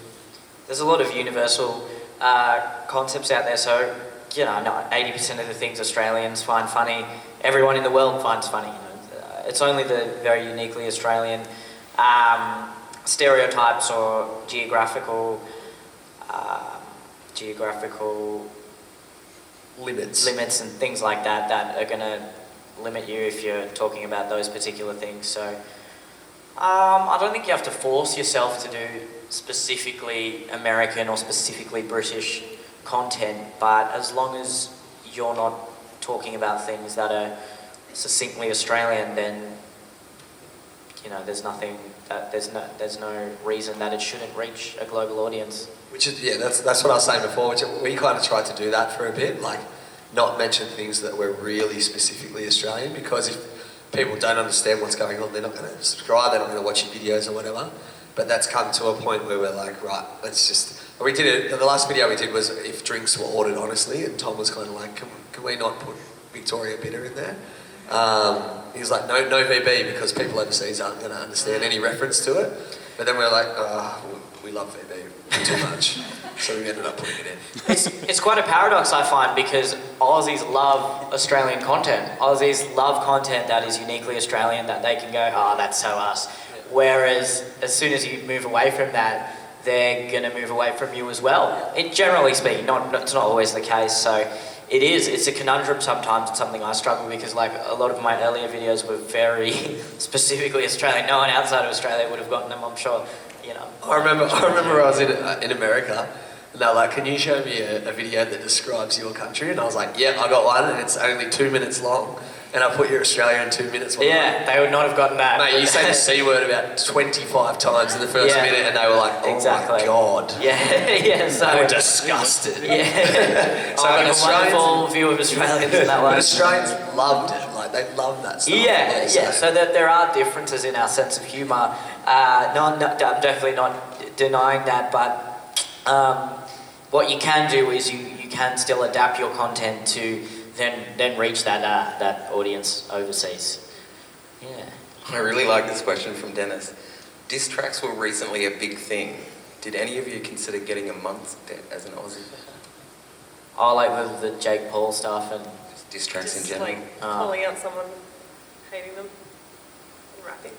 There's a lot of universal concepts out there. So 80% of the things Australians find funny, everyone in the world finds funny. It's only the very uniquely Australian stereotypes or geographical limits and things like that are going to limit you if you're talking about those particular things. So I don't think you have to force yourself to do specifically American or specifically British content, but as long as you're not talking about things that are succinctly Australian, then there's no reason that it shouldn't reach a global audience. Which is, that's what I was saying before, which we kind of tried to do that for a bit, like not mention things that were really specifically Australian, because if people don't understand what's going on, they're not going to subscribe, they're not going to watch your videos or whatever. But that's come to a point where we're like, right, let's just... We did it, the last video we did was if drinks were ordered honestly, and Tom was kind of like, can we not put Victoria Bitter in there? He was like, no VB, because people overseas aren't going to understand any reference to it. But then we were like, we love VB too much. So we ended up putting it in. It's quite a paradox, I find, because Aussies love Australian content. Aussies love content that is uniquely Australian, that they can go, that's so us. Whereas as soon as you move away from that, they're going to move away from you as well. Generally speaking, it's not always the case. So it's a conundrum sometimes. It's something I struggle with, because like a lot of my earlier videos were very specifically Australian. No one outside of Australia would have gotten them, I'm sure. I remember I was in America, and they were like, can you show me a video that describes your country? And I was like, I got one, and it's only 2 minutes long. And I put your Australia in 2 minutes. Yeah, they would not have gotten that. Mate, you say the C word about 25 times in the first minute, and they were like, oh exactly. My God. Yeah, so... They were disgusted. Yeah. So I got a wonderful view of Australians in that one. But Australians loved it. Like, they loved that stuff. Yeah. So that there are differences in our sense of humour. I'm definitely not denying that, but what you can do is you can still adapt your content to then reach that audience overseas. Yeah. I really like this question from Dennis. Diss tracks were recently a big thing. Did any of you consider getting a month's debt as an Aussie? Oh, like the Jake Paul stuff and Just diss tracks in Just general? like calling out someone, hating them, and rapping.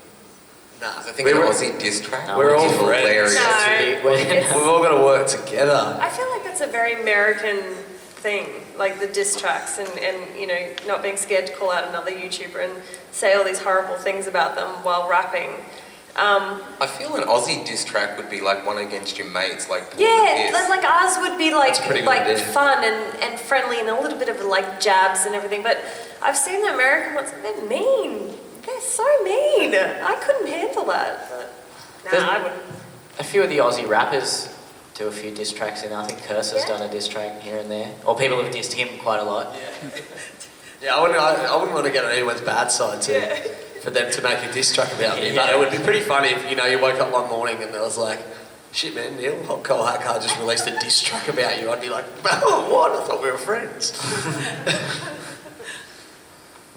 Nah, I think an Aussie diss track. No, we're all is friends. hilarious. No. We've all got to work together. I feel like that's a very American thing, like the diss tracks and you know, not being scared to call out another YouTuber and say all these horrible things about them while rapping. I feel an Aussie diss track would be like one against your mates, like Paul Yeah, and Piss. like ours would be like That's pretty good idea. fun and friendly and a little bit of like jabs and everything. But I've seen the American ones, they're mean. They're so mean. I couldn't handle that. But There's- I wouldn't. a few of the Aussie rappers do a few diss tracks in. I think Curse has Yeah. done a diss track here and there. Or people have dissed him quite a lot. Yeah, I wouldn't want to get on anyone's bad side for them to make a diss track about me. But it would be pretty funny if, you know, you woke up one morning and there was like, shit man, Neil, Hot Coal Hat Car just released a diss track about you. I'd be like, oh, what? I thought we were friends.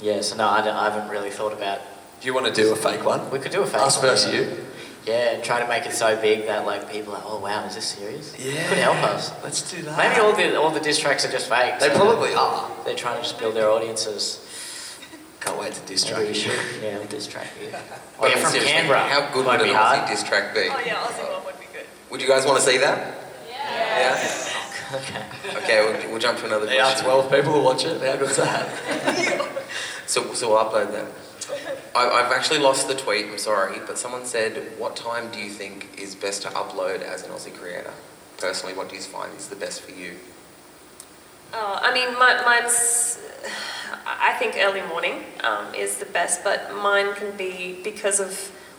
Yeah, so no, I haven't really thought about. Do you want to do a fake one? We could do a fake Us one. versus you? Yeah, and try to make it so big that like people are, oh wow, is this serious? Yeah. Could help us. Let's do that. Maybe all the diss tracks are just fake. They so probably are. They're trying to just build their audiences. Can't wait to diss track Maybe you. we should. Yeah, we'll diss track you. Well, We're I mean, from seriously, Canberra. How good Won't would an be hard. Aussie diss track be? Oh yeah, Aussie one would be good. Would you guys want to see that? Yeah. Okay. Okay, we'll jump to another There are question. 12 people who watch it. How good's that? So we'll upload that. I've actually lost the tweet, I'm sorry, but someone said, what time do you think is best to upload as an Aussie creator? Personally, what do you find is the best for you? I mean, mine's, I think early morning is the best, but mine can be, because of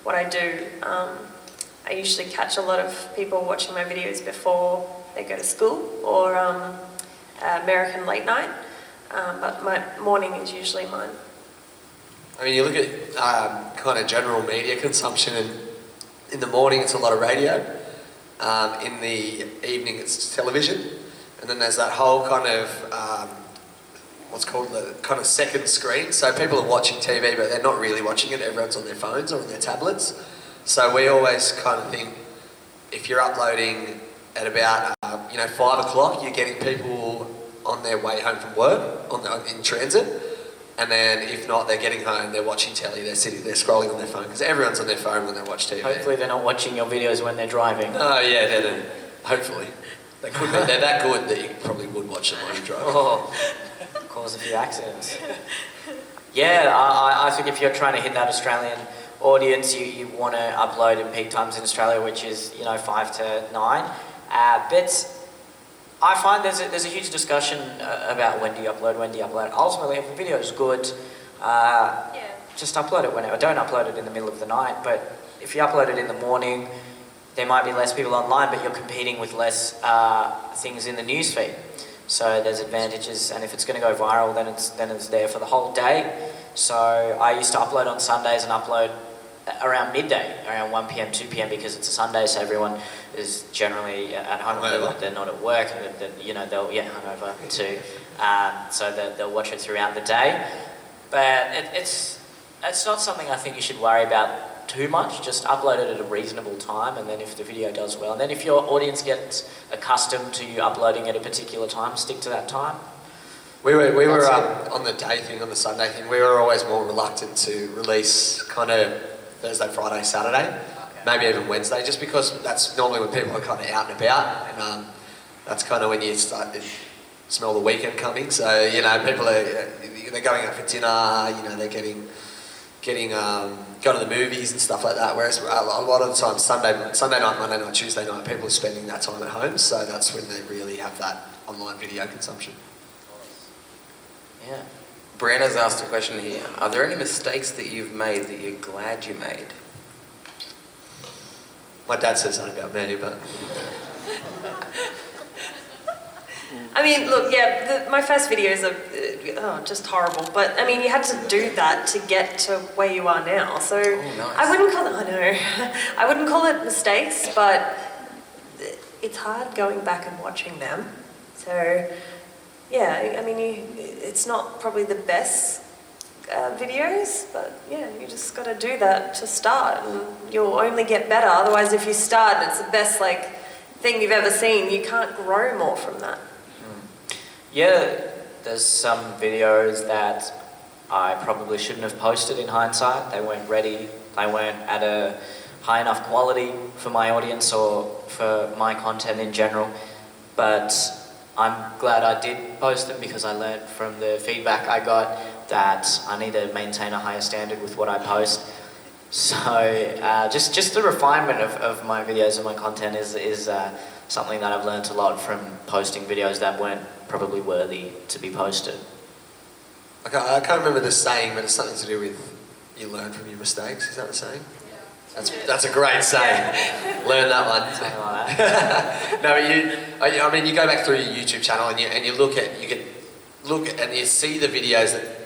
what I do, I usually catch a lot of people watching my videos before they go to school or American late night, but my morning is usually mine. I mean, you look at kind of general media consumption, and in the morning it's a lot of radio, in the evening it's television, and then there's that whole kind of, what's called the kind of second screen. So people are watching TV, but they're not really watching it. Everyone's on their phones or on their tablets. So we always kind of think, if you're uploading at about, 5 o'clock, you're getting people on their way home from work, in transit. And then if not, they're getting home, they're watching telly, they're scrolling on their phone, because everyone's on their phone when they watch TV. Hopefully they're not watching your videos when they're driving. Oh yeah, they're hopefully. They could be. They're that good that you probably would watch them while you drive. Oh, cause a few accidents. Yeah, I think if you're trying to hit that Australian audience, you want to upload in peak times in Australia, which is 5 to 9. But I find there's a huge discussion about when do you upload. Ultimately, if a video is good, just upload it whenever. Don't upload it in the middle of the night, but if you upload it in the morning, there might be less people online, but you're competing with less things in the newsfeed. So there's advantages, and if it's going to go viral, then it's there for the whole day. So I used to upload on Sundays and upload around midday, around 1 p.m, 2 p.m, because it's a Sunday, so everyone is generally at home. They're not at work, they'll hungover too. So they'll watch it throughout the day. But it's not something I think you should worry about too much. Just upload it at a reasonable time, and then if the video does well, and then if your audience gets accustomed to you uploading at a particular time, stick to that time. We were on the day thing, on the Sunday thing, we were always more reluctant to release kind of Thursday, Friday, Saturday, maybe even Wednesday, just because that's normally when people are kind of out and about, and that's kind of when you start to smell the weekend coming. So people they're going out for dinner, they're getting going to the movies and stuff like that. Whereas a lot of the time, Sunday night, Monday night, Tuesday night, people are spending that time at home. So that's when they really have that online video consumption. Yeah. Brianna's asked a question here. Are there any mistakes that you've made that you're glad you made? My dad says something about me, but I mean, look, my first videos are just horrible. But I mean, you had to do that to get to where you are now. So nice. I wouldn't call it. I know. I wouldn't call it mistakes, but it's hard going back and watching them. So yeah, I mean, it's not probably the best videos, but yeah, you just got to do that to start, and you'll only get better. Otherwise, if you start, it's the best thing you've ever seen. You can't grow more from that. Yeah, there's some videos that I probably shouldn't have posted in hindsight. They weren't ready, they weren't at a high enough quality for my audience or for my content in general. But I'm glad I did post them because I learned from the feedback I got that I need to maintain a higher standard with what I post. So just the refinement of my videos and my content is something that I've learned a lot from posting videos that weren't probably worthy to be posted. Okay, I can't remember the saying, but it's something to do with you learn from your mistakes. Is that the saying? That's a great saying. Learn that one. Something like that. No, I mean, you go back through your YouTube channel and you look at and you see the videos that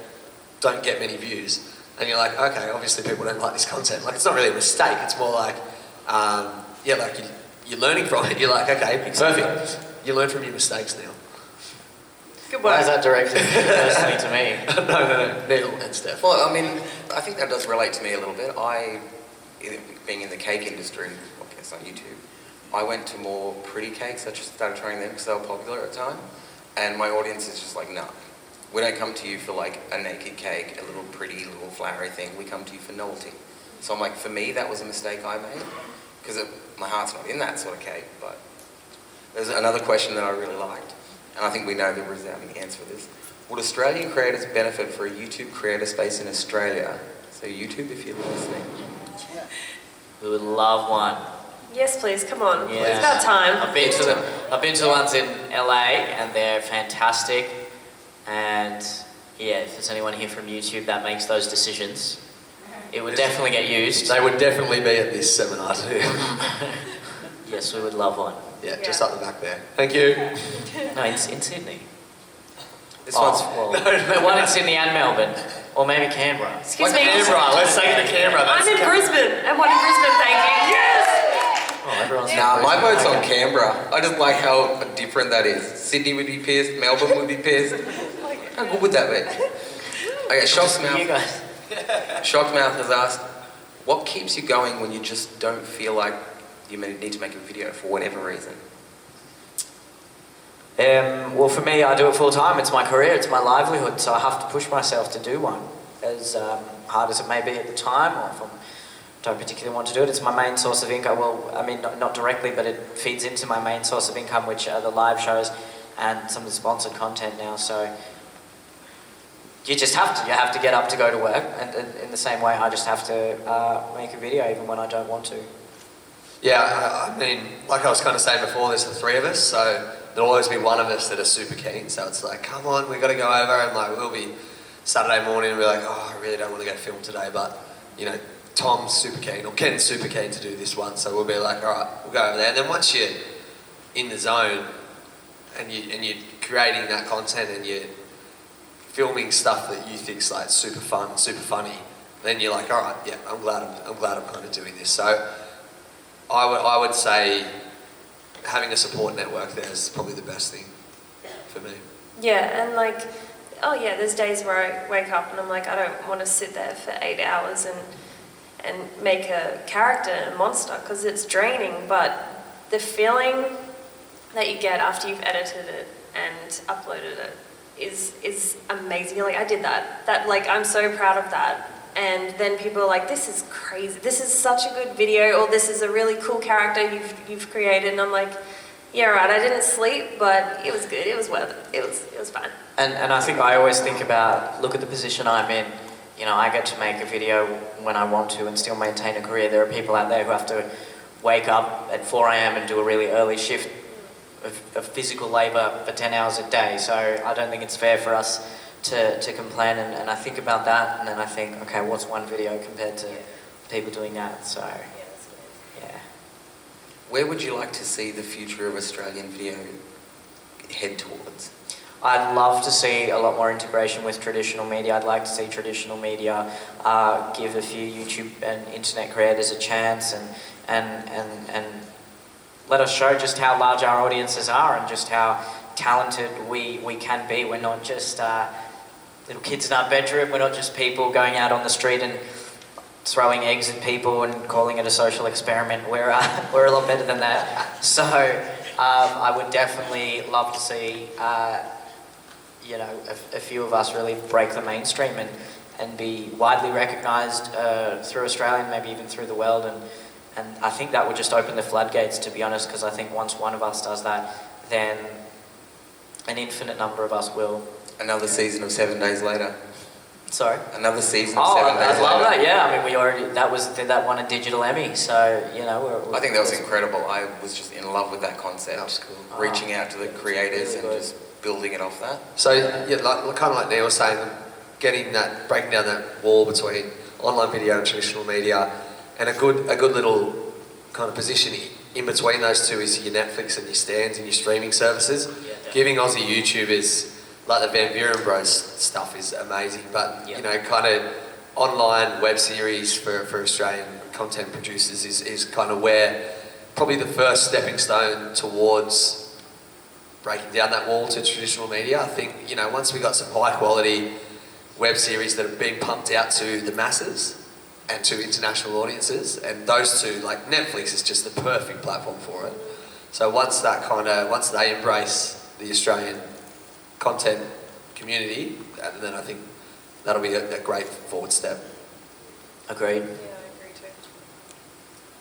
don't get many views, and you're like, okay, obviously people don't like this content. Like, it's not really a mistake. It's more like, you're learning from it. You're like, okay, perfect. You learn from your mistakes now. Good Why work. is that directed personally to me? No, Neil and Steph. Well, I mean, I think that does relate to me a little bit. Being in the cake industry, I guess on YouTube, I went to more pretty cakes. I just started trying them because they were popular at the time. And my audience is just like, no. We don't come to you for like a naked cake, a little pretty, little flowery thing. We come to you for novelty. So I'm like, for me, that was a mistake I made because my heart's not in that sort of cake. But there's another question that I really liked. And I think we know the resounding answer for this. Would Australian creators benefit for a YouTube creator space in Australia? So YouTube, if you're listening. We would love one. Yes, please. Come on. Yeah. It's about time. I've been to the ones in LA and they're fantastic. And yeah, if there's anyone here from YouTube that makes those decisions, it would definitely get used. They would definitely be at this seminar too. Yes, we would love one. Yeah, just up the back there. Thank you. No, in Sydney. This one's Well, one in Sydney and Melbourne, or maybe Canberra. Excuse me. Canberra, let's take it to Canberra. I'm in Brisbane, and one in Brisbane, thank you. Yes! Oh, everyone's Nah, my vote's on Canberra. I just like how different that is. Sydney would be pissed, Melbourne would be pissed. How good would that be? Okay, You Shocksmouth. guys. Shocksmouth has asked, what keeps you going when you just don't feel like you need to make a video for whatever reason? Well, for me, I do it full time. It's my career, it's my livelihood, so I have to push myself to do one. As hard as it may be at the time, or if I don't particularly want to do it, it's my main source of income. Well, I mean, not directly, but it feeds into my main source of income, which are the live shows and some of the sponsored content now. So you just have to get up to go to work, and in the same way, I just have to make a video even when I don't want to. Yeah, I mean, like I was kind of saying before, there's the three of us, so there'll always be one of us that are super keen. So it's like, come on, we got to go over, and like we'll be Saturday morning and be like, oh, I really don't want to go film today, but you know, Tom's super keen or Ken's super keen to do this one, so we'll be like, all right, we'll go over there. And then once you're in the zone and you're creating that content and you're filming stuff that you think's like super fun, super funny, then you're like, all right, yeah, I'm glad I'm kind of doing this. So I would say having a support network there is probably the best thing for me. Yeah, and like, oh yeah, there's days where I wake up and I'm like, I don't want to sit there for 8 hours and make a character, a monster, because it's draining, but the feeling that you get after you've edited it and uploaded it is amazing. You're like, I did that. That, like, I'm so proud of that. And then people are like, this is crazy. This is such a good video, or this is a really cool character you've created. And I'm like, yeah, right, I didn't sleep, but it was good. It was worth it. It was fun. And I think I always think about, look at the position I'm in. You know, I get to make a video when I want to and still maintain a career. There are people out there who have to wake up at 4 a.m. and do a really early shift of physical labour for 10 hours a day. So I don't think it's fair for us to complain. And I think about that, and then I think, okay, what's one video compared to people doing that? So, yeah. Where would you like to see the future of Australian video head towards? I'd love to see a lot more integration with traditional media. I'd like to see traditional media give a few YouTube and internet creators a chance and let us show just how large our audiences are and just how talented we can be. We're not just little kids in our bedroom. We're not just people going out on the street and throwing eggs at people and calling it a social experiment. We're a lot better than that. So I would definitely love to see a few of us really break the mainstream and be widely recognised through Australia and maybe even through the world. And I think that would just open the floodgates, to be honest, because I think once one of us does that, then an infinite number of us will. Another season of 7 Days Later. Sorry? Another season of 7 Days Later. I love that, yeah. I mean, that won a digital Emmy, so, I think that was incredible. I was just in love with that concept. That was cool. Reaching out to the creators really and good. just building it off that. So, yeah, kind of like Neil was saying, breaking down that wall between online video and traditional media, and a good little kind of position in between those two is your Netflix and your Stans and your streaming services. Yeah, Giving Aussie YouTubers, like the Van Buren Bros stuff is amazing, but kind of online web series for Australian content producers is kind of where probably the first stepping stone towards breaking down that wall to traditional media. I think, once we got some high quality web series that are being pumped out to the masses and to international audiences, and those two, like Netflix is just the perfect platform for it. So once they embrace the Australian content community, then I think that'll be a great forward step. Agreed. Yeah, I agree too.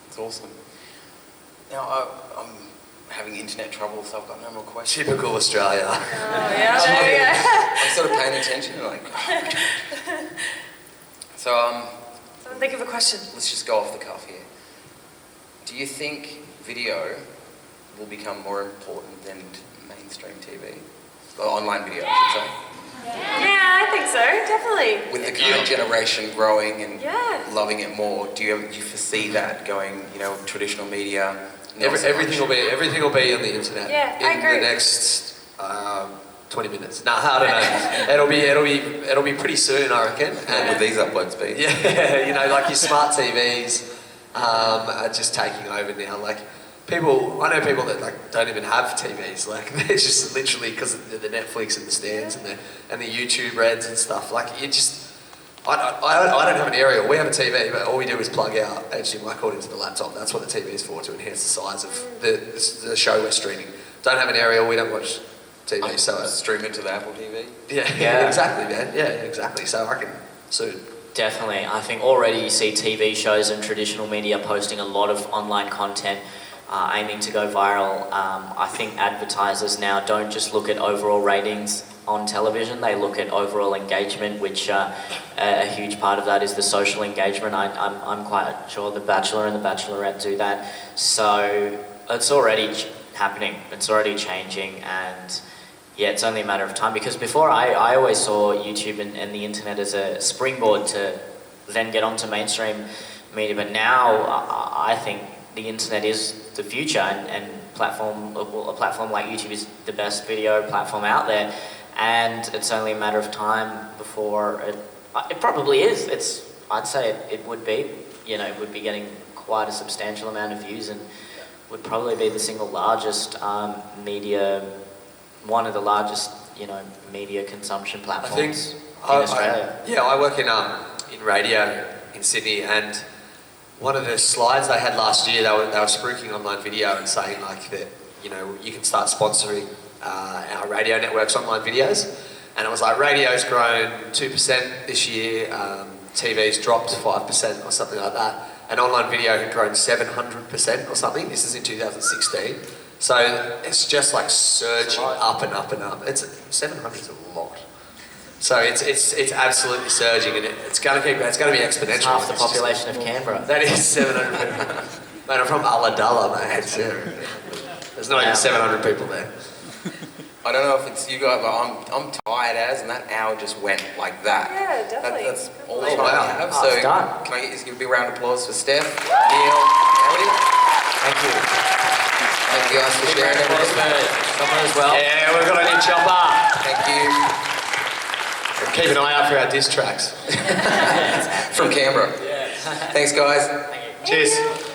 It's awesome. Now, I'm having internet trouble, so I've got no more questions. Typical Australia. Oh, yeah. I'm sort of paying attention, So, Someone think of a question. let's just go off the cuff here. Do you think video will become more important than mainstream TV? Or online video, I should say. Yeah, I think so, definitely. With the current generation growing and Yeah. loving it more, do you foresee that going, traditional media? not so Everything much? will be on the internet Yeah, I in agree. the next 20 minutes. No, I don't know. it'll be pretty soon, I reckon. What would these upload speeds? Yeah, like your smart TVs are just taking over now. Like I know people that don't even have TVs. Like it's just literally because of the Netflix and the Stans and the YouTube Reds and stuff. Like it just. I don't have an aerial. We have a TV, but all we do is plug our HDMI cord into the laptop. That's what the TV is for, to enhance the size of the show we're streaming. Don't have an aerial. We don't watch TV, so Stream it to the Apple TV? yeah, exactly, man. Yeah, exactly. So I can soon. Definitely. I think already you see TV shows and traditional media posting a lot of online content aiming to go viral. I think advertisers now don't just look at overall ratings on television, they look at overall engagement, which a huge part of that is the social engagement. I'm quite sure The Bachelor and The Bachelorette do that. So it's already happening, it's already changing, and yeah, it's only a matter of time, because before I always saw YouTube and the internet as a springboard to then get onto mainstream media, but now I think the internet is the future, and a platform like YouTube is the best video platform out there, and it's only a matter of time before it probably is. I'd say it would be, it would be getting quite a substantial amount of views, and would probably be the single largest media, one of the largest, media consumption platforms in Australia. I work in radio in Sydney, and one of the slides they had last year, they were spruiking online video and saying like that, you can start sponsoring our radio network's online videos, and it was like radio's grown 2% this year, TV's dropped 5% or something like that, and online video had grown 700% or something. This is in 2016. So it's just like surging up and up and up. 700 is a lot. So it's absolutely surging, and it's going to be exponential. It's half the population of Canberra. That is 700 people. Man, I'm from Ulladulla, mate. There's not even 700 people there. I don't know if it's you guys, but I'm tired and that hour just went like that. Yeah, definitely. That's all the Oh, time wow. we have. Oh, So it's done. can I just give a big round of applause for Steph, Neil, Elliot? Thank you. Thank you guys for sharing everything. Someone as well. Yeah, we've got a new chopper. Thank you. Keep an eye out for our diss tracks. From Canberra. Yeah. Thanks guys. Thank you. Cheers.